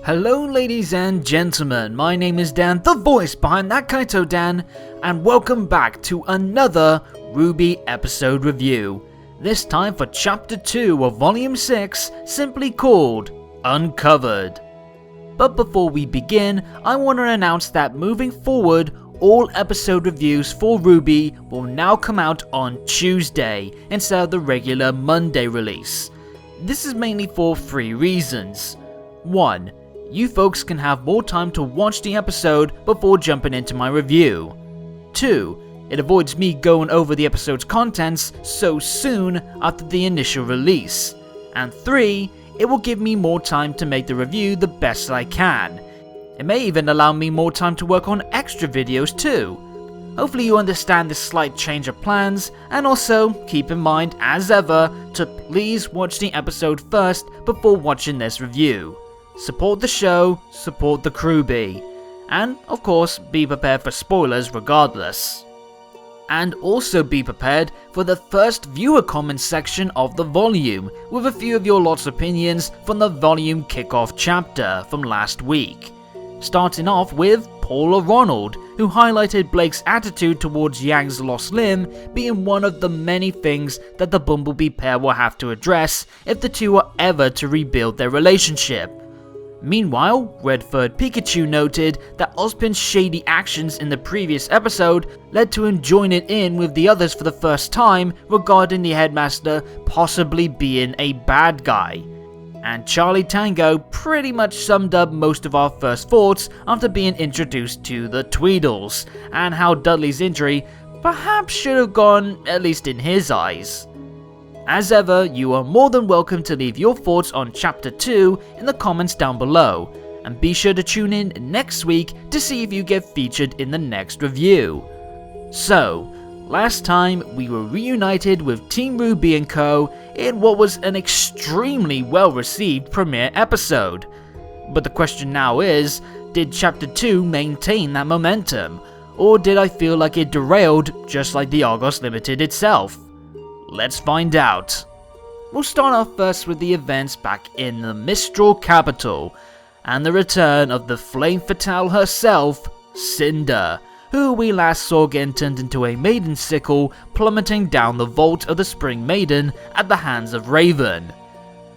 Hello ladies and gentlemen, my name is Dan, the voice behind ThatKaitoDan, and welcome back to another RWBY episode review. This time for Chapter 2 of Volume 6, simply called Uncovered. But before we begin, I want to announce that moving forward, all episode reviews for RWBY will now come out on Tuesday instead of the regular Monday release. This is mainly for 3 reasons. 1. You folks can have more time to watch the episode before jumping into my review. 2. It avoids me going over the episode's contents so soon after the initial release. And 3. It will give me more time to make the review the best I can. It may even allow me more time to work on extra videos too. Hopefully you understand this slight change of plans, and also keep in mind, as ever, to please watch the episode first before watching this review. Support the show, support the RWBY, and of course be prepared for spoilers regardless. And also be prepared for the first viewer comment section of the volume, with a few of your lot's opinions from the volume kickoff chapter from last week. Starting off with Paula Ronald, who highlighted Blake's attitude towards Yang's lost limb being one of the many things that the Bumblebee pair will have to address if the two are ever to rebuild their relationship. Meanwhile, Redford Pikachu noted that Ozpin's shady actions in the previous episode led to him joining in with the others for the first time regarding the headmaster possibly being a bad guy. And Charlie Tango pretty much summed up most of our first thoughts after being introduced to the Tweedles, and how Dudley's injury perhaps should have gone, at least in his eyes. As ever, you are more than welcome to leave your thoughts on Chapter 2 in the comments down below, and be sure to tune in next week to see if you get featured in the next review. So, last time we were reunited with Team RWBY and Co. in what was an extremely well received premiere episode. But the question now is, did Chapter 2 maintain that momentum, or did I feel like it derailed just like the Argos Limited itself? Let's find out. We'll start off first with the events back in the Mistral capital, and the return of the Flame Fatale herself, Cinder, who we last saw getting turned into a maiden sickle plummeting down the vault of the Spring Maiden at the hands of Raven.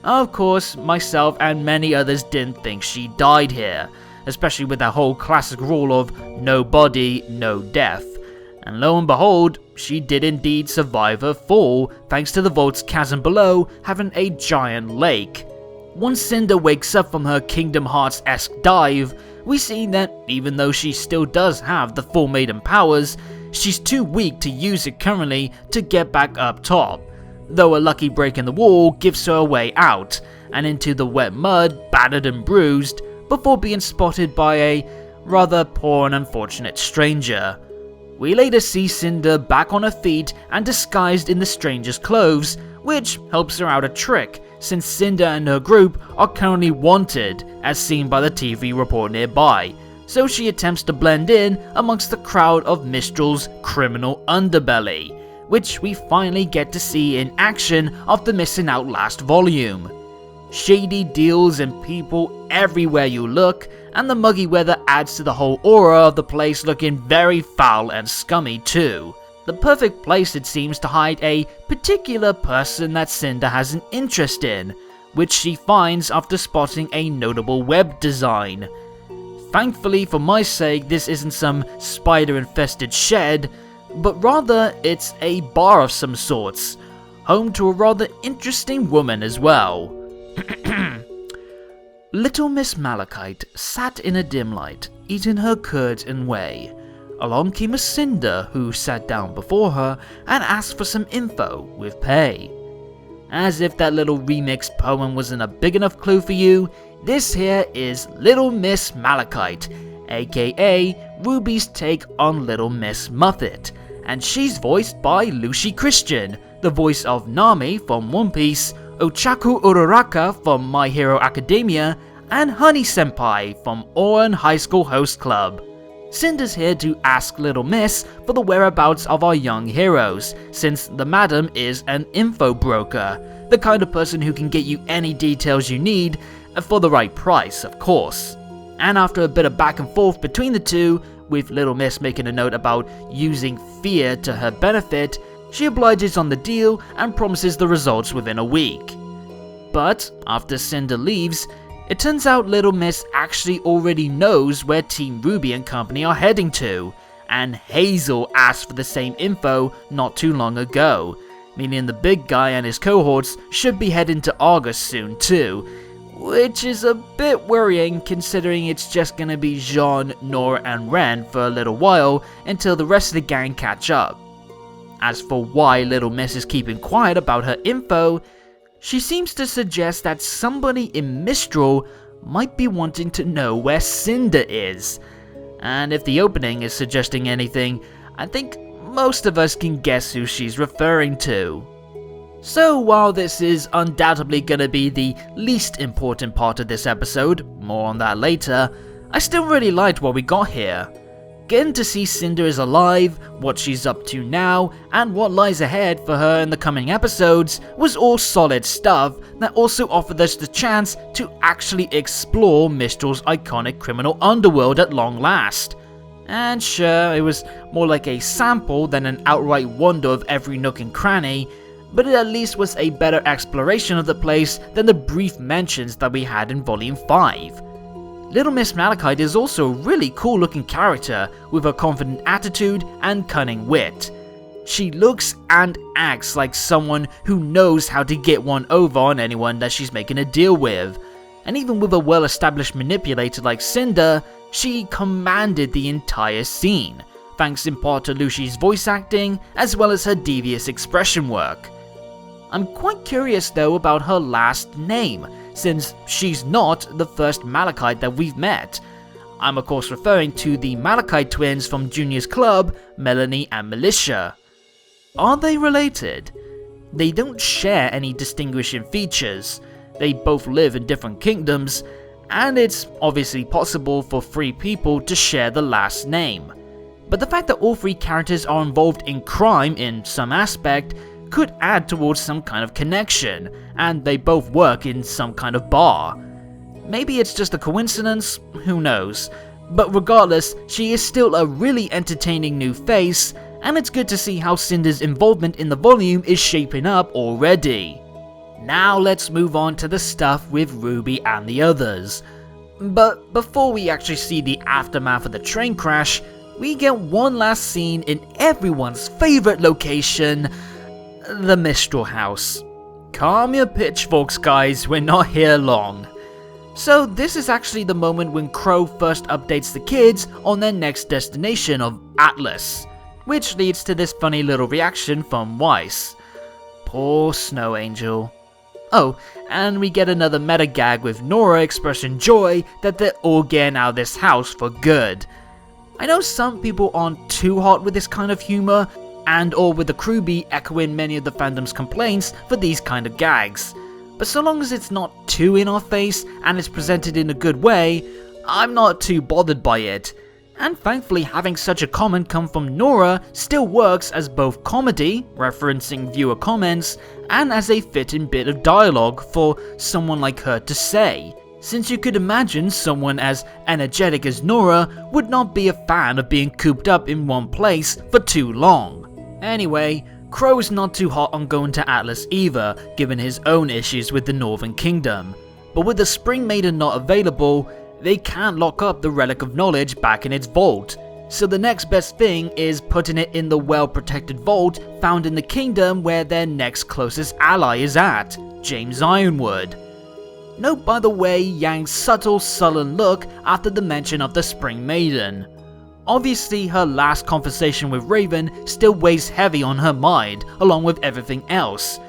Of course, myself and many others didn't think she died here, especially with that whole classic rule of no body, no death. And lo and behold, she did indeed survive her fall, thanks to the vault's chasm below having a giant lake. Once Cinder wakes up from her Kingdom Hearts-esque dive, we see that even though she still does have the full maiden powers, she's too weak to use it currently to get back up top, though a lucky break in the wall gives her a way out, and into the wet mud, battered and bruised, before being spotted by a rather poor and unfortunate stranger. We later see Cinder back on her feet and disguised in the stranger's clothes, which helps her out a trick, since Cinder and her group are currently wanted, as seen by the TV report nearby, so she attempts to blend in amongst the crowd of Mistral's criminal underbelly, which we finally get to see in action after missing out last volume. Shady deals and people everywhere you look, and the muggy weather adds to the whole aura of the place looking very foul and scummy too. The perfect place it seems to hide a particular person that Cinder has an interest in, which she finds after spotting a notable web design. Thankfully for my sake, this isn't some spider-infested shed, but rather it's a bar of some sorts, home to a rather interesting woman as well. Little Miss Malachite sat in a dim light, eating her curds and whey. Along came a Cinder who sat down before her and asked for some info with pay. As if that little remix poem wasn't a big enough clue for you, this here is Little Miss Malachite, aka RWBY's take on Little Miss Muffet, and she's voiced by Lucy Christian, the voice of Nami from One Piece, Ochaku Uraraka from My Hero Academia, and Honey Senpai from Ouran High School Host Club. Cinder's here to ask Little Miss for the whereabouts of our young heroes, since the madam is an info broker, the kind of person who can get you any details you need, for the right price, of course. And after a bit of back and forth between the two, with Little Miss making a note about using fear to her benefit, she obliges on the deal and promises the results within a week. But after Cinder leaves, it turns out Little Miss actually already knows where Team RWBY and company are heading to, and Hazel asked for the same info not too long ago, meaning the big guy and his cohorts should be heading to Argus soon too, which is a bit worrying considering it's just gonna be Jean, Nora and Ren for a little while until the rest of the gang catch up. As for why Little Miss is keeping quiet about her info, she seems to suggest that somebody in Mistral might be wanting to know where Cinder is. And if the opening is suggesting anything, I think most of us can guess who she's referring to. So while this is undoubtedly gonna be the least important part of this episode, more on that later, I still really liked what we got here. Getting to see Cinder is alive, what she's up to now, and what lies ahead for her in the coming episodes was all solid stuff that also offered us the chance to actually explore Mistral's iconic criminal underworld at long last. And sure, it was more like a sample than an outright wonder of every nook and cranny, but it at least was a better exploration of the place than the brief mentions that we had in Volume 5. Little Miss Malachite is also a really cool looking character with her confident attitude and cunning wit. She looks and acts like someone who knows how to get one over on anyone that she's making a deal with, and even with a well established manipulator like Cinder, she commanded the entire scene, thanks in part to Lucy's voice acting as well as her devious expression work. I'm quite curious though about her last name, since she's not the first Malachite that we've met. I'm of course referring to the Malachite twins from Junior's club, Melanie and Militia. Are they related? They don't share any distinguishing features. They both live in different kingdoms, and it's obviously possible for 3 people to share the last name. But the fact that all 3 characters are involved in crime in some aspect could add towards some kind of connection, and they both work in some kind of bar. Maybe it's just a coincidence, who knows, but regardless, she is still a really entertaining new face, and it's good to see how Cinder's involvement in the volume is shaping up already. Now let's move on to the stuff with RWBY and the others. But before we actually see the aftermath of the train crash, we get one last scene in everyone's favorite location, the Mistral house. Calm your pitchforks guys, we're not here long. So this is actually the moment when Crow first updates the kids on their next destination of Atlas, which leads to this funny little reaction from Weiss. Poor Snow Angel. Oh, and we get another meta gag with Nora expressing joy that they're all getting out of this house for good. I know some people aren't too hot with this kind of humor, and or with the RWBY echoing many of the fandom's complaints for these kind of gags. But so long as it's not too in our face and it's presented in a good way, I'm not too bothered by it. And thankfully having such a comment come from Nora still works as both comedy, referencing viewer comments, and as a fitting bit of dialogue for someone like her to say, since you could imagine someone as energetic as Nora would not be a fan of being cooped up in one place for too long. Anyway, Crow's not too hot on going to Atlas either, given his own issues with the Northern Kingdom. But with the Spring Maiden not available, they can't lock up the Relic of Knowledge back in its vault. So the next best thing is putting it in the well-protected vault found in the kingdom where their next closest ally is at, James Ironwood. Note by the way Yang's subtle, sullen look after the mention of the Spring Maiden. Obviously her last conversation with Raven still weighs heavy on her mind, along with everything else.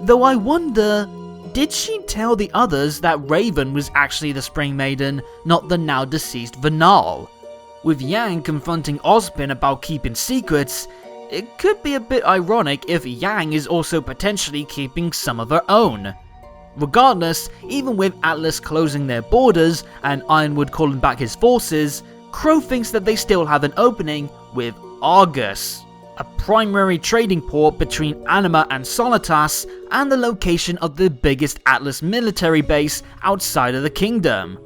Though I wonder, did she tell the others that Raven was actually the Spring Maiden, not the now deceased Vernal? With Yang confronting Ozpin about keeping secrets, it could be a bit ironic if Yang is also potentially keeping some of her own. Regardless, even with Atlas closing their borders and Ironwood calling back his forces, Crow thinks that they still have an opening with Argus, a primary trading port between Anima and Solitas, and the location of the biggest Atlas military base outside of the kingdom.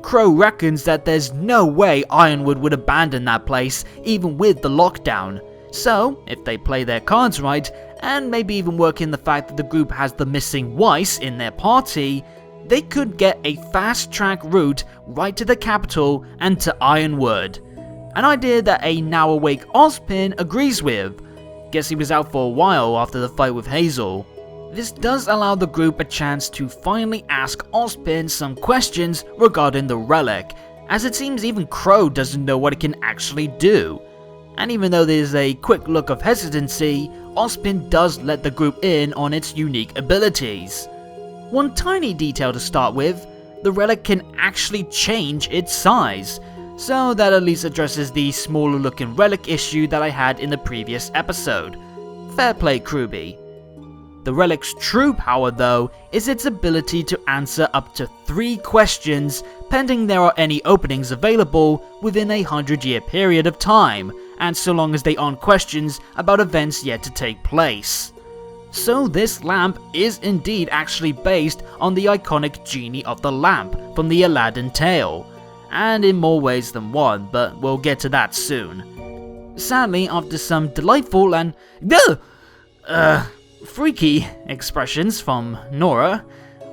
Crow reckons that there's no way Ironwood would abandon that place even with the lockdown, so if they play their cards right, and maybe even work in the fact that the group has the missing Weiss in their party, they could get a fast track route right to the capital and to Ironwood. An idea that a now awake Ozpin agrees with. Guess he was out for a while after the fight with Hazel. This does allow the group a chance to finally ask Ozpin some questions regarding the relic, as it seems even Crow doesn't know what it can actually do. And even though there's a quick look of hesitancy, Ozpin does let the group in on its unique abilities. One tiny detail to start with, the relic can actually change its size, so that at least addresses the smaller looking relic issue that I had in the previous episode. Fair play, RWBY. The relic's true power though is its ability to answer up to 3 questions pending there are any openings available within a 100-year period of time, and so long as they aren't questions about events yet to take place. So this lamp is indeed actually based on the iconic Genie of the Lamp from the Aladdin tale, and in more ways than one, but we'll get to that soon. Sadly, after some delightful and freaky expressions from Nora,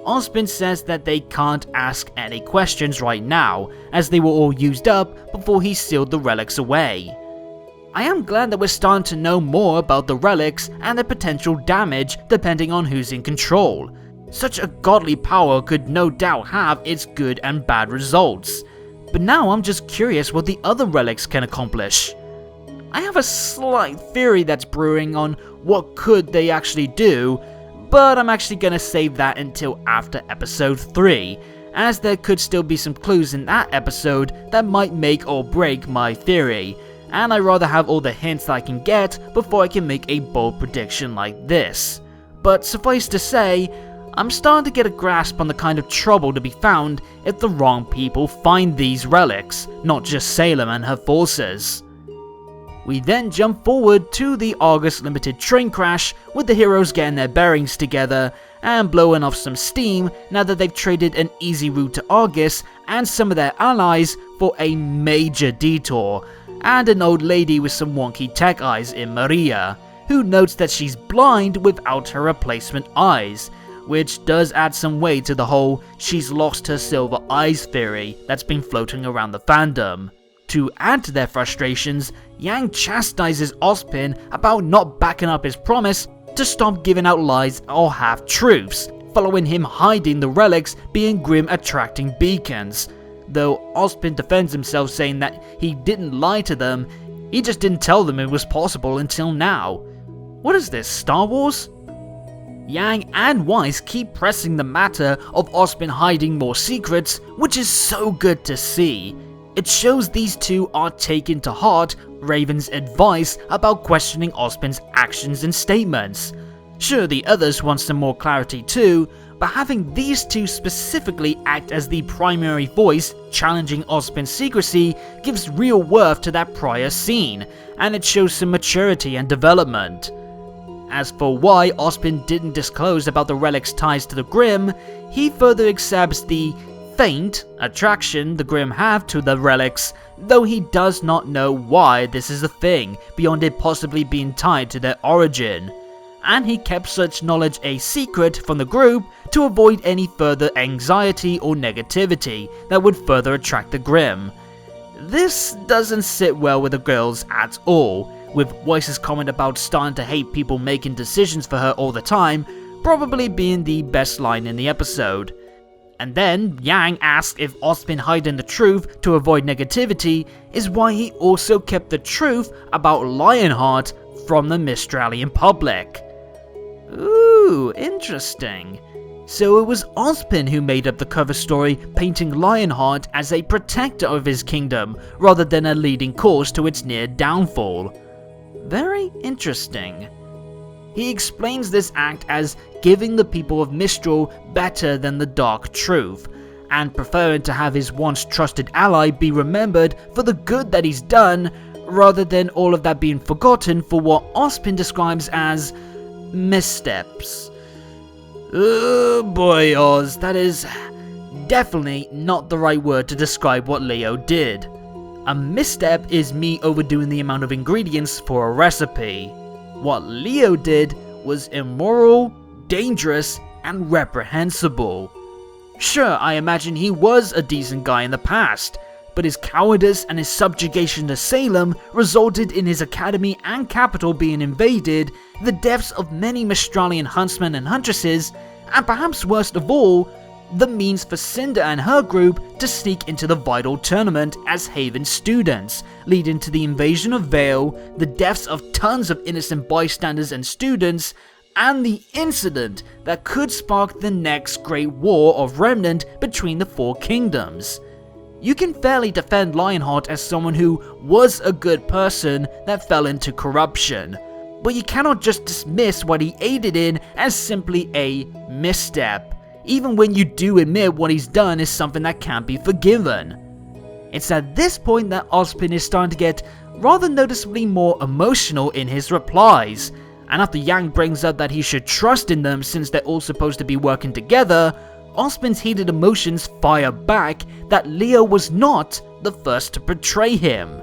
Ozpin says that they can't ask any questions right now, as they were all used up before he sealed the relics away. I am glad that we're starting to know more about the relics and their potential damage depending on who's in control. Such a godly power could no doubt have its good and bad results. But now I'm just curious what the other relics can accomplish. I have a slight theory that's brewing on what could they actually do, but I'm actually gonna save that until after episode 3, as there could still be some clues in that episode that might make or break my theory, and I'd rather have all the hints that I can get before I can make a bold prediction like this. But suffice to say, I'm starting to get a grasp on the kind of trouble to be found if the wrong people find these relics, not just Salem and her forces. We then jump forward to the August Limited train crash, with the heroes getting their bearings together and blowing off some steam now that they've traded an easy route to Argus and some of their allies for a major detour, and an old lady with some wonky tech eyes in Maria, who notes that she's blind without her replacement eyes, which does add some weight to the whole she's lost her silver eyes theory that's been floating around the fandom. To add to their frustrations, Yang chastises Ozpin about not backing up his promise to stop giving out lies or half-truths, following him hiding the relics being Grim attracting beacons, though Ozpin defends himself saying that he didn't lie to them, he just didn't tell them it was possible until now. What is this, Star Wars? Yang and Weiss keep pressing the matter of Ozpin hiding more secrets, which is so good to see. It shows these two are taking to heart Raven's advice about questioning Ozpin's actions and statements. Sure, the others want some more clarity too, but having these two specifically act as the primary voice challenging Ozpin's secrecy gives real worth to that prior scene, and it shows some maturity and development. As for why Ozpin didn't disclose about the relic's ties to the Grim, he further accepts the faint attraction the Grim have to the relics, though he does not know why this is a thing beyond it possibly being tied to their origin. And he kept such knowledge a secret from the group to avoid any further anxiety or negativity that would further attract the Grim. This doesn't sit well with the girls at all, with Weiss's comment about starting to hate people making decisions for her all the time probably being the best line in the episode. And then Yang asks if Ozpin hiding the truth to avoid negativity is why he also kept the truth about Lionheart from the Mistralian public. Ooh, interesting. So it was Ozpin who made up the cover story painting Lionheart as a protector of his kingdom rather than a leading cause to its near downfall. Very interesting. He explains this act as giving the people of Mistral better than the dark truth, and preferring to have his once trusted ally be remembered for the good that he's done, rather than all of that being forgotten for what Ozpin describes as missteps. Oh boy, Oz, that is definitely not the right word to describe what Leo did. A misstep is me overdoing the amount of ingredients for a recipe. What Leo did was immoral, dangerous, and reprehensible. Sure, I imagine he was a decent guy in the past, but his cowardice and his subjugation to Salem resulted in his academy and capital being invaded, the deaths of many Mistralian huntsmen and huntresses, and perhaps worst of all, the means for Cinder and her group to sneak into the vital tournament as Haven students, leading to the invasion of Vale, the deaths of tons of innocent bystanders and students, and the incident that could spark the next great war of remnant between the four kingdoms. You can fairly defend Lionheart as someone who was a good person that fell into corruption, but you cannot just dismiss what he aided in as simply a misstep, even when you do admit what he's done is something that can't be forgiven. It's at this point that Ozpin is starting to get rather noticeably more emotional in his replies, and after Yang brings up that he should trust in them since they're all supposed to be working together, Ozpin's heated emotions fire back that Leo was not the first to betray him.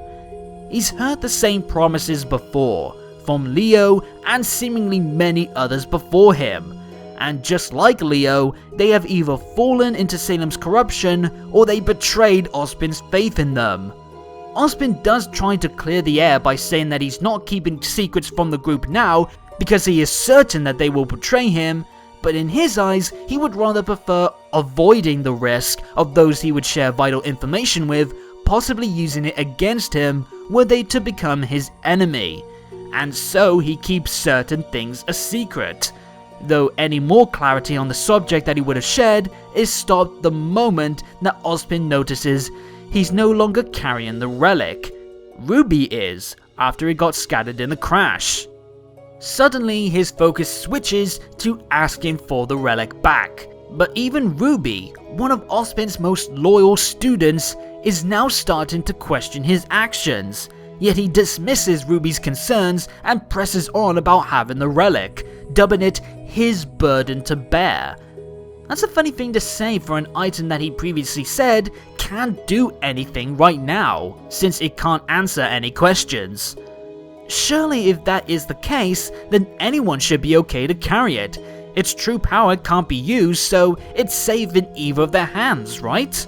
He's heard the same promises before, from Leo and seemingly many others before him, and just like Leo, they have either fallen into Salem's corruption or they betrayed Ozpin's faith in them. Ozpin does try to clear the air by saying that he's not keeping secrets from the group now because he is certain that they will betray him, but in his eyes, he would rather prefer avoiding the risk of those he would share vital information with possibly using it against him were they to become his enemy, and so he keeps certain things a secret, though any more clarity on the subject that he would have shared is stopped the moment that Ozpin notices he's no longer carrying the relic. RWBY is, after it got scattered in the crash. Suddenly his focus switches to asking for the relic back, but even RWBY, one of Ozpin's most loyal students, is now starting to question his actions, yet he dismisses RWBY's concerns and presses on about having the relic, dubbing it his burden to bear. That's a funny thing to say for an item that he previously said can't do anything right now, since it can't answer any questions. Surely if that is the case, then anyone should be okay to carry it. Its true power can't be used, so it's safe in either of their hands, right?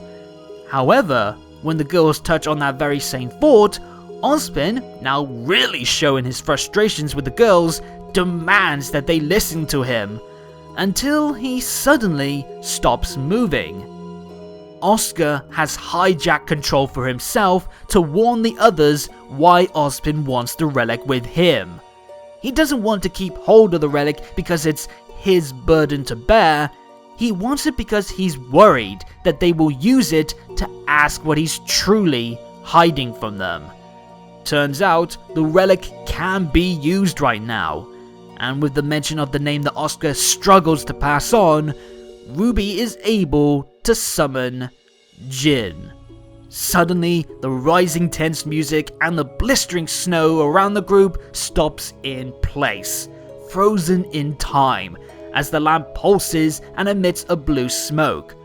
However, when the girls touch on that very same thought, Ozpin, now really showing his frustrations with the girls, demands that they listen to him, until he suddenly stops moving. Oscar has hijacked control for himself to warn the others why Ozpin wants the relic with him. He doesn't want to keep hold of the relic because it's his burden to bear, he wants it because he's worried that they will use it to ask what he's truly hiding from them. Turns out, the relic can be used right now, and with the mention of the name that Oscar struggles to pass on, RWBY is able to summon Jin. Suddenly, the rising tense music and the blistering snow around the group stops in place, frozen in time, as the lamp pulses and emits a blue smoke,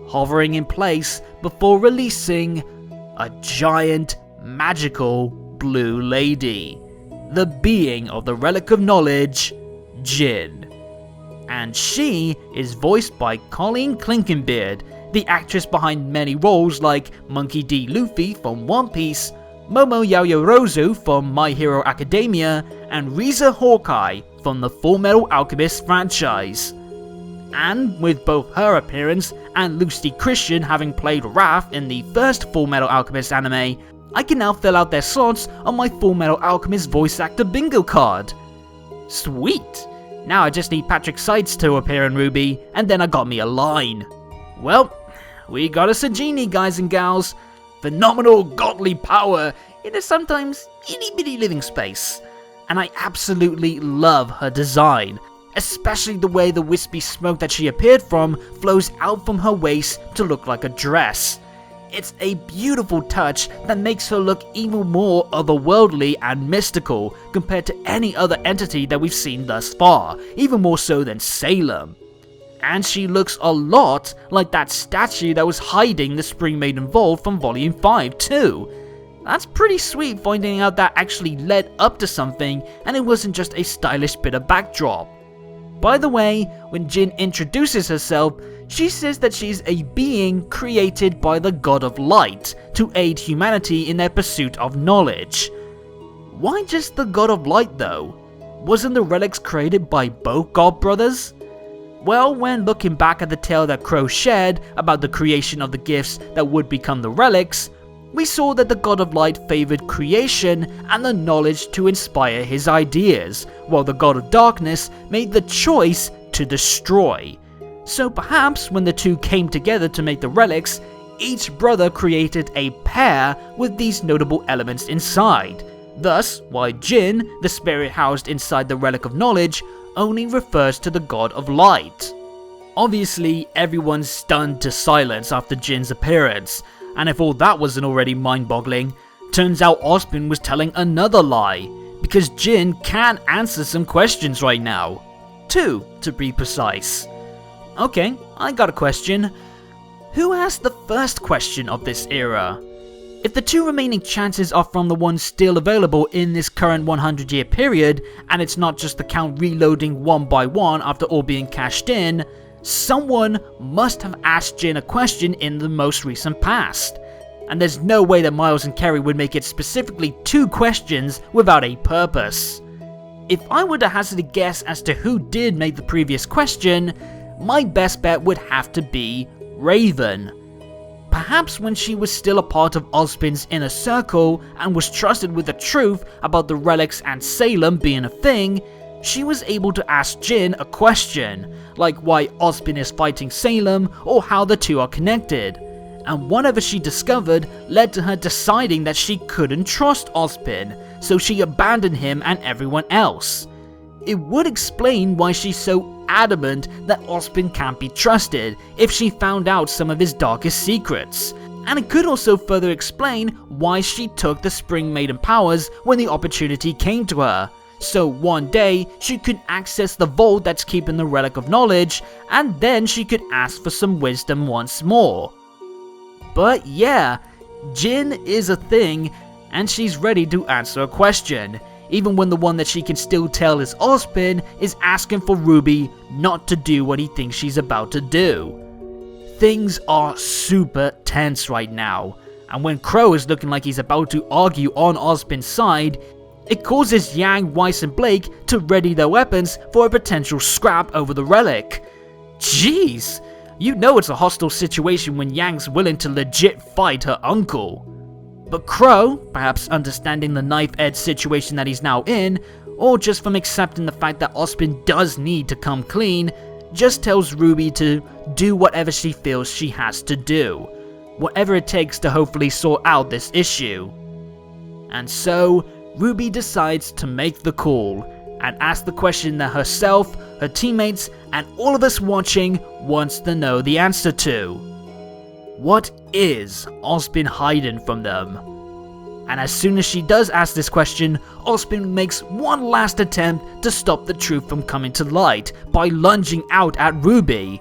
hovering in place before releasing a giant, magical blue lady, the being of the Relic of Knowledge, Jin. And she is voiced by Colleen Clinkenbeard, the actress behind many roles like Monkey D. Luffy from One Piece, Momo Yaoyorozu from My Hero Academia, and Riza Hawkeye from the Fullmetal Alchemist franchise. And with both her appearance and Lucy Christian having played Raph in the first Fullmetal Alchemist anime, I can now fill out their slots on my Fullmetal Alchemist voice actor bingo card. Sweet! Now I just need Patrick Seitz to appear in RWBY, and then I got me a line. Well, we got us a genie, guys and gals. Phenomenal godly power in a sometimes itty-bitty living space. And I absolutely love her design, especially the way the wispy smoke that she appeared from flows out from her waist to look like a dress. It's a beautiful touch that makes her look even more otherworldly and mystical compared to any other entity that we've seen thus far, even more so than Salem. And she looks a lot like that statue that was hiding the Spring Maiden Vault from Volume 5 too. That's pretty sweet, finding out that actually led up to something and it wasn't just a stylish bit of backdrop. By the way, when Jin introduces herself, she says that she's a being created by the God of Light to aid humanity in their pursuit of knowledge. Why just the God of Light though? Wasn't the relics created by both God brothers? Well, when looking back at the tale that Crow shared about the creation of the gifts that would become the relics, we saw that the God of Light favored creation and the knowledge to inspire his ideas, while the God of Darkness made the choice to destroy. So perhaps when the two came together to make the relics, each brother created a pair with these notable elements inside. Thus, why Jin, the spirit housed inside the Relic of Knowledge, only refers to the God of Light. Obviously, everyone's stunned to silence after Jin's appearance, and if all that wasn't already mind-boggling, turns out Ozpin was telling another lie, because Jin can answer some questions right now. 2, to be precise. Okay, I got a question. Who asked the first question of this era? If the 2 remaining chances are from the ones still available in this current 100-year period, and it's not just the count reloading one by one after all being cashed in, someone must have asked Jin a question in the most recent past. And there's no way that Miles and Kerry would make it specifically 2 questions without a purpose. If I were to hazard a guess as to who did make the previous question, my best bet would have to be Raven. Perhaps when she was still a part of Ozpin's inner circle and was trusted with the truth about the relics and Salem being a thing, she was able to ask Jin a question, like why Ozpin is fighting Salem or how the 2 are connected. And whatever she discovered led to her deciding that she couldn't trust Ozpin, so she abandoned him and everyone else. It would explain why she's so adamant that Ozpin can't be trusted if she found out some of his darkest secrets. And it could also further explain why she took the Spring Maiden powers when the opportunity came to her. So one day, she could access the vault that's keeping the Relic of Knowledge, and then she could ask for some wisdom once more. But yeah, Jin is a thing, and she's ready to answer a question, even when the one that she can still tell is Ozpin is asking for RWBY not to do what he thinks she's about to do. Things are super tense right now, and when Crow is looking like he's about to argue on Ozpin's side, it causes Yang, Weiss and Blake to ready their weapons for a potential scrap over the relic. Jeez, you know it's a hostile situation when Yang's willing to legit fight her uncle. But Crow, perhaps understanding the knife-edge situation that he's now in, or just from accepting the fact that Ozpin does need to come clean, just tells RWBY to do whatever she feels she has to do. Whatever it takes to hopefully sort out this issue. And so, RWBY decides to make the call, and ask the question that herself, her teammates, and all of us watching wants to know the answer to. What is Ozpin hiding from them? And as soon as she does ask this question, Ozpin makes one last attempt to stop the truth from coming to light by lunging out at RWBY.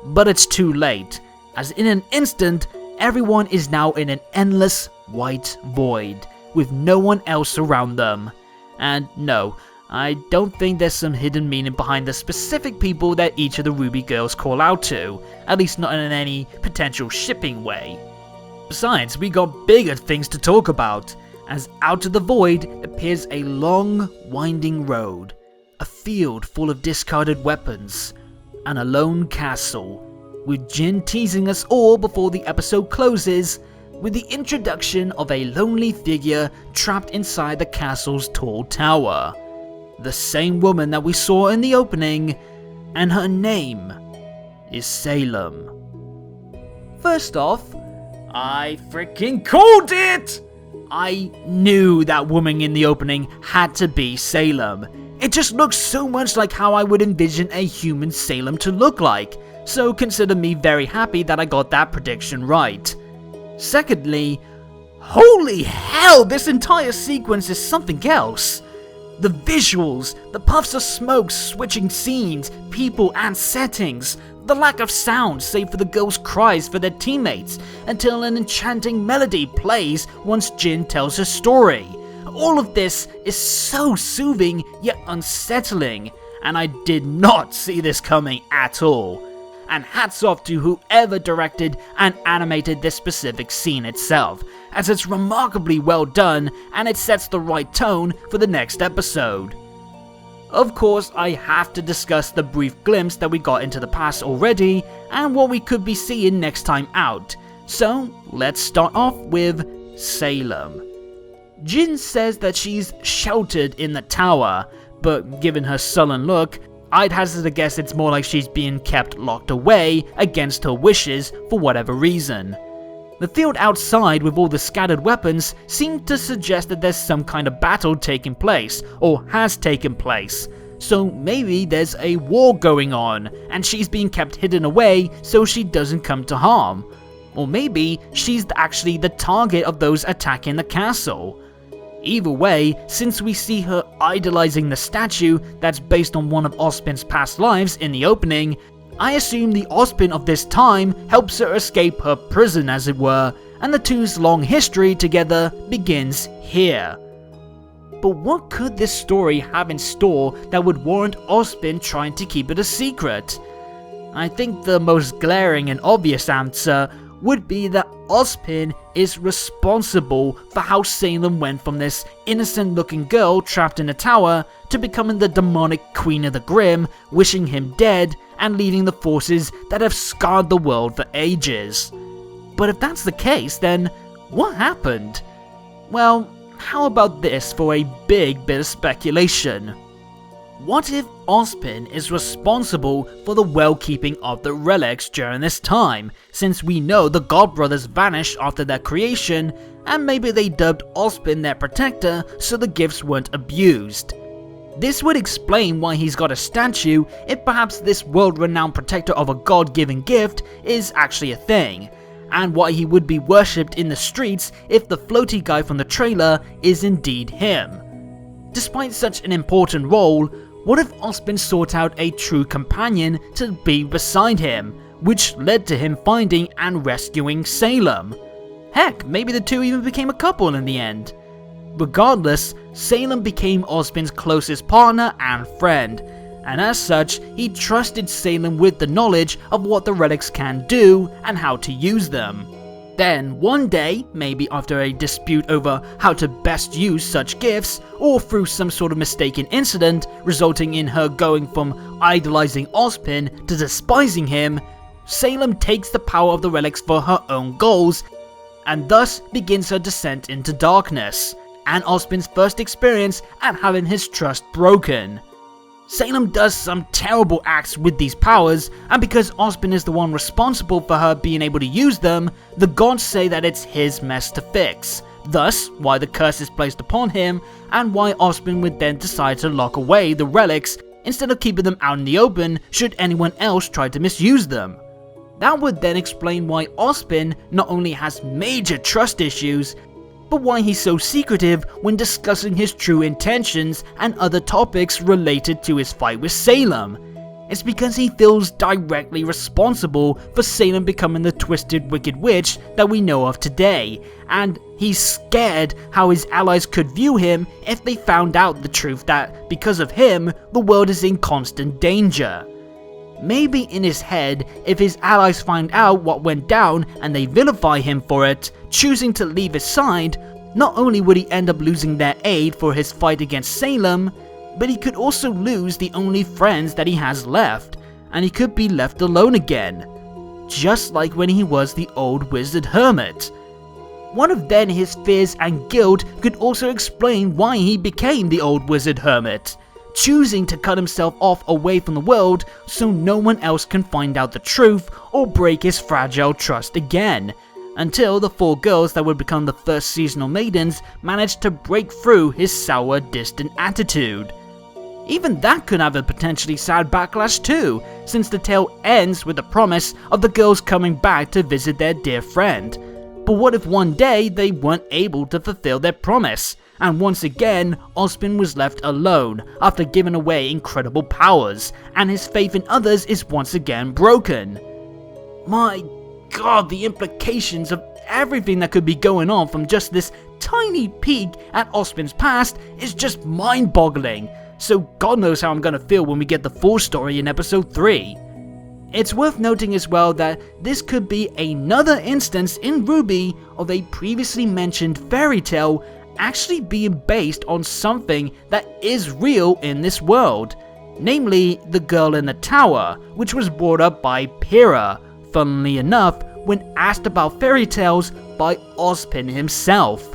But it's too late, as in an instant, everyone is now in an endless white void, with no one else around them. And no, I don't think there's some hidden meaning behind the specific people that each of the RWBY girls call out to, at least not in any potential shipping way. Besides, we got bigger things to talk about, as out of the void appears a long, winding road, a field full of discarded weapons, and a lone castle, with Jin teasing us all before the episode closes, with the introduction of a lonely figure trapped inside the castle's tall tower. The same woman that we saw in the opening, and her name is Salem. First off, I freaking called it! I knew that woman in the opening had to be Salem. It just looks so much like how I would envision a human Salem to look like, so consider me very happy that I got that prediction right. Secondly, holy hell, this entire sequence is something else. The visuals, the puffs of smoke switching scenes, people and settings, the lack of sound save for the girls' cries for their teammates until an enchanting melody plays once Jin tells her story. All of this is so soothing yet unsettling, and I did not see this coming at all. And hats off to whoever directed and animated this specific scene itself, as it's remarkably well done and it sets the right tone for the next episode. Of course, I have to discuss the brief glimpse that we got into the past already and what we could be seeing next time out. So let's start off with Salem. Jin says that she's sheltered in the tower, but given her sullen look, I'd hazard to guess it's more like she's being kept locked away against her wishes for whatever reason. The field outside with all the scattered weapons seemed to suggest that there's some kind of battle taking place, or has taken place. So maybe there's a war going on, and she's being kept hidden away so she doesn't come to harm. Or maybe she's actually the target of those attacking the castle. Either way, since we see her idolizing the statue that's based on one of Ozpin's past lives in the opening, I assume the Ozpin of this time helps her escape her prison, as it were, and the two's long history together begins here. But what could this story have in store that would warrant Ozpin trying to keep it a secret? I think the most glaring and obvious answer would be that Ozpin is responsible for how Salem went from this innocent-looking girl trapped in a tower to becoming the demonic Queen of the Grim, wishing him dead and leading the forces that have scarred the world for ages. But if that's the case, then what happened? Well, how about this for a big bit of speculation? What if Ozpin is responsible for the well-keeping of the relics during this time, since we know the God Brothers vanished after their creation, and maybe they dubbed Ozpin their protector so the gifts weren't abused? This would explain why he's got a statue if perhaps this world-renowned protector of a god-given gift is actually a thing, and why he would be worshipped in the streets if the floaty guy from the trailer is indeed him. Despite such an important role, what if Ozpin sought out a true companion to be beside him, which led to him finding and rescuing Salem? Heck, maybe the two even became a couple in the end. Regardless, Salem became Ozpin's closest partner and friend, and as such, he trusted Salem with the knowledge of what the relics can do and how to use them. Then, one day, maybe after a dispute over how to best use such gifts, or through some sort of mistaken incident resulting in her going from idolizing Ozpin to despising him, Salem takes the power of the relics for her own goals, and thus begins her descent into darkness, and Ozpin's first experience at having his trust broken. Salem does some terrible acts with these powers, and because Ozpin is the one responsible for her being able to use them, the gods say that it's his mess to fix. Thus, why the curse is placed upon him, and why Ozpin would then decide to lock away the relics instead of keeping them out in the open should anyone else try to misuse them. That would then explain why Ozpin not only has major trust issues, but why he's so secretive when discussing his true intentions and other topics related to his fight with Salem. It's because he feels directly responsible for Salem becoming the twisted wicked witch that we know of today, and he's scared how his allies could view him if they found out the truth that, because of him, the world is in constant danger. Maybe in his head, if his allies find out what went down and they vilify him for it, choosing to leave his side, not only would he end up losing their aid for his fight against Salem, but he could also lose the only friends that he has left, and he could be left alone again, just like when he was the old wizard hermit. One of then his fears and guilt could also explain why he became the old wizard hermit, choosing to cut himself off away from the world so no one else can find out the truth or break his fragile trust again, until the 4 girls that would become the first seasonal maidens managed to break through his sour, distant attitude. Even that could have a potentially sad backlash too, since the tale ends with the promise of the girls coming back to visit their dear friend. But what if one day they weren't able to fulfill their promise, and once again Ozpin was left alone after giving away incredible powers, and his faith in others is once again broken? My god, the implications of everything that could be going on from just this tiny peek at Ozpin's past is just mind-boggling, so god knows how I'm gonna feel when we get the full story in episode 3. It's worth noting as well that this could be another instance in RWBY of a previously mentioned fairy tale actually being based on something that is real in this world, namely the girl in the tower, which was brought up by Pyrrha, funnily enough, when asked about fairy tales by Ozpin himself.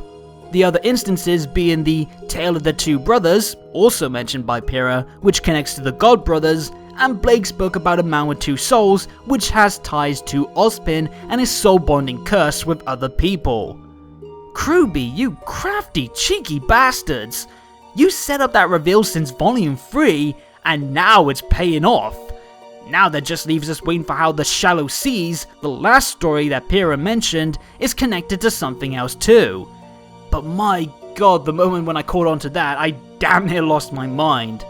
The other instances being the Tale of the Two Brothers, also mentioned by Pyrrha, which connects to the God Brothers, and Blake's book about a man with two souls, which has ties to Ozpin and his soul bonding curse with other people. RWBY, you crafty, cheeky bastards! You set up that reveal since Volume 3, and now it's paying off. Now that just leaves us waiting for how the Shallow Seas, the last story that Pyrrha mentioned, is connected to something else too. But my god, the moment when I caught on to that, I damn near lost my mind.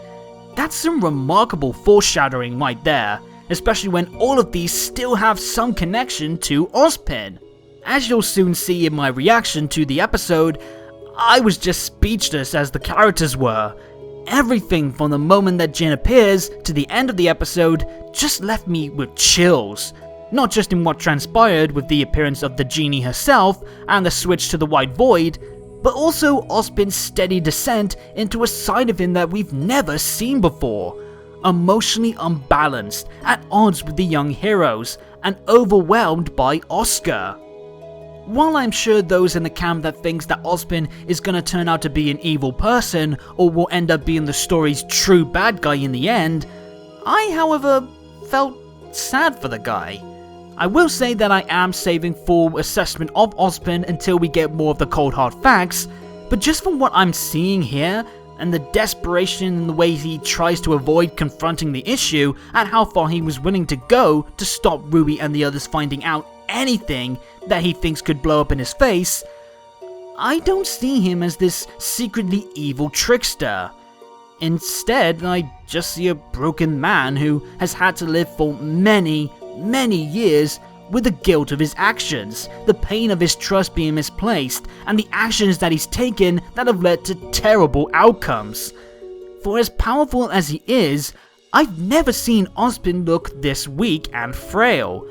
That's some remarkable foreshadowing right there, especially when all of these still have some connection to Ozpin. As you'll soon see in my reaction to the episode, I was just speechless as the characters were. Everything from the moment that Jin appears to the end of the episode just left me with chills. Not just in what transpired with the appearance of the genie herself and the switch to the White Void, but also Ozpin's steady descent into a side of him that we've never seen before. Emotionally unbalanced, at odds with the young heroes, and overwhelmed by Oscar. While I'm sure those in the camp that thinks that Ozpin is gonna turn out to be an evil person or will end up being the story's true bad guy in the end, I, however, felt sad for the guy. I will say that I am saving full assessment of Ozpin until we get more of the cold hard facts, but just from what I'm seeing here, and the desperation in the way he tries to avoid confronting the issue, and how far he was willing to go to stop RWBY and the others finding out anything that he thinks could blow up in his face, I don't see him as this secretly evil trickster. Instead, I just see a broken man who has had to live for many years with the guilt of his actions, the pain of his trust being misplaced, and the actions that he's taken that have led to terrible outcomes. For as powerful as he is, I've never seen Ozpin look this weak and frail.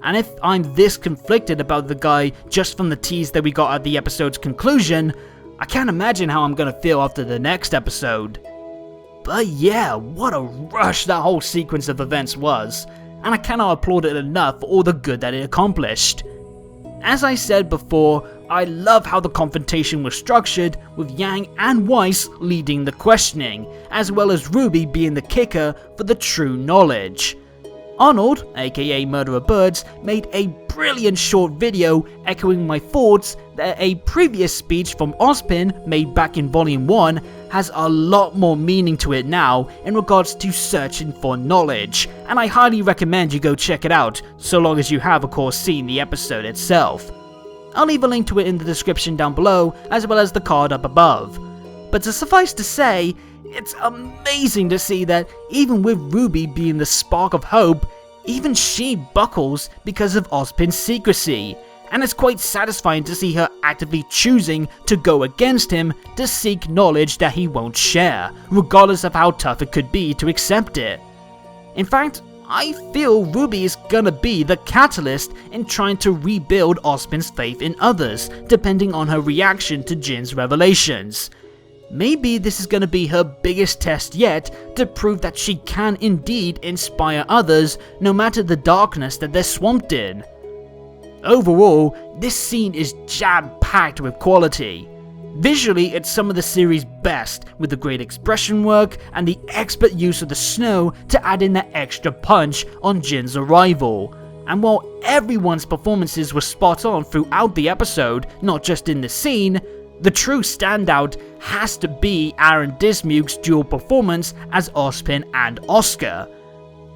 And if I'm this conflicted about the guy just from the tease that we got at the episode's conclusion, I can't imagine how I'm gonna feel after the next episode. But yeah, what a rush that whole sequence of events was, and I cannot applaud it enough for all the good that it accomplished. As I said before, I love how the confrontation was structured, with Yang and Weiss leading the questioning, as well as RWBY being the kicker for the true knowledge. Arnold, aka Murderer Birds, made a brilliant short video echoing my thoughts that a previous speech from Ozpin made back in Volume 1 has a lot more meaning to it now in regards to searching for knowledge, and I highly recommend you go check it out, so long as you have of course seen the episode itself. I'll leave a link to it in the description down below, as well as the card up above. But to suffice to say, it's amazing to see that even with RWBY being the spark of hope, even she buckles because of Ozpin's secrecy, and it's quite satisfying to see her actively choosing to go against him to seek knowledge that he won't share, regardless of how tough it could be to accept it. In fact, I feel RWBY is gonna be the catalyst in trying to rebuild Ozpin's faith in others, depending on her reaction to Jin's revelations. Maybe this is going to be her biggest test yet to prove that she can indeed inspire others no matter the darkness that they're swamped in. Overall, this scene is jam-packed with quality. Visually, it's some of the series' best, with the great expression work and the expert use of the snow to add in that extra punch on Jin's arrival. And while everyone's performances were spot on throughout the episode, not just in the scene, the true standout has to be Aaron Dismuke's dual performance as Ozpin and Oscar.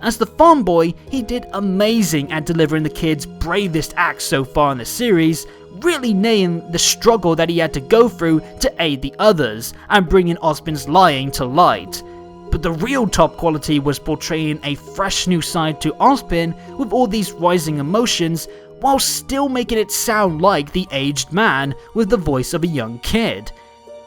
As the farm boy, he did amazing at delivering the kid's bravest act so far in the series, really nailing the struggle that he had to go through to aid the others and bringing Ozpin's lying to light. But the real top quality was portraying a fresh new side to Ozpin with all these rising emotions, while still making it sound like the aged man with the voice of a young kid.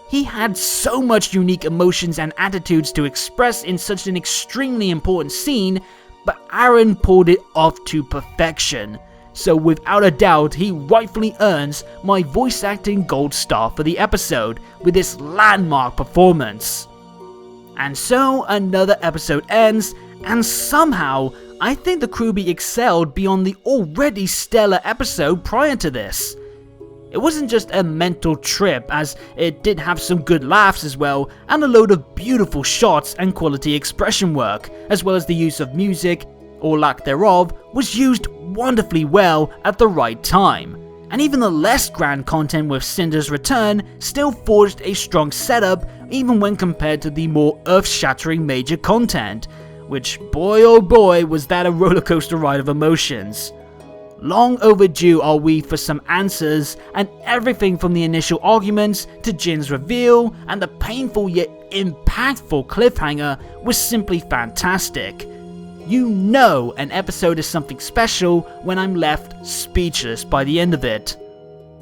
He had so much unique emotions and attitudes to express in such an extremely important scene, but Aaron pulled it off to perfection. So without a doubt, he rightfully earns my voice acting gold star for the episode with this landmark performance. And so another episode ends, and somehow I think the RWBY excelled beyond the already stellar episode prior to this. It wasn't just a mental trip, as it did have some good laughs as well, and a load of beautiful shots and quality expression work, as well as the use of music, or lack thereof, was used wonderfully well at the right time. And even the less grand content with Cinder's return still forged a strong setup even when compared to the more earth-shattering major content, which boy oh boy was that a rollercoaster ride of emotions. Long overdue are we for some answers, and everything from the initial arguments to Jin's reveal and the painful yet impactful cliffhanger was simply fantastic. You know an episode is something special when I'm left speechless by the end of it.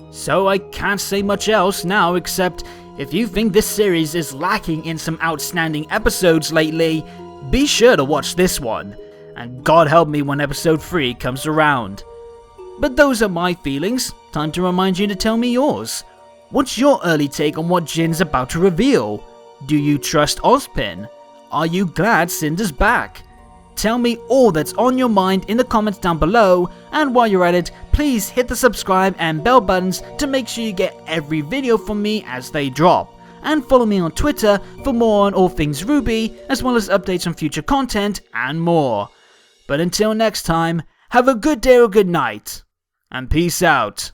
So I can't say much else now, except if you think this series is lacking in some outstanding episodes lately, be sure to watch this one, and God help me when episode 3 comes around. But those are my feelings, time to remind you to tell me yours. What's your early take on what Jin's about to reveal? Do you trust Ozpin? Are you glad Cinder's back? Tell me all that's on your mind in the comments down below, and while you're at it, please hit the subscribe and bell buttons to make sure you get every video from me as they drop. And follow me on Twitter for more on all things RWBY, as well as updates on future content and more. But until next time, have a good day or good night, and peace out.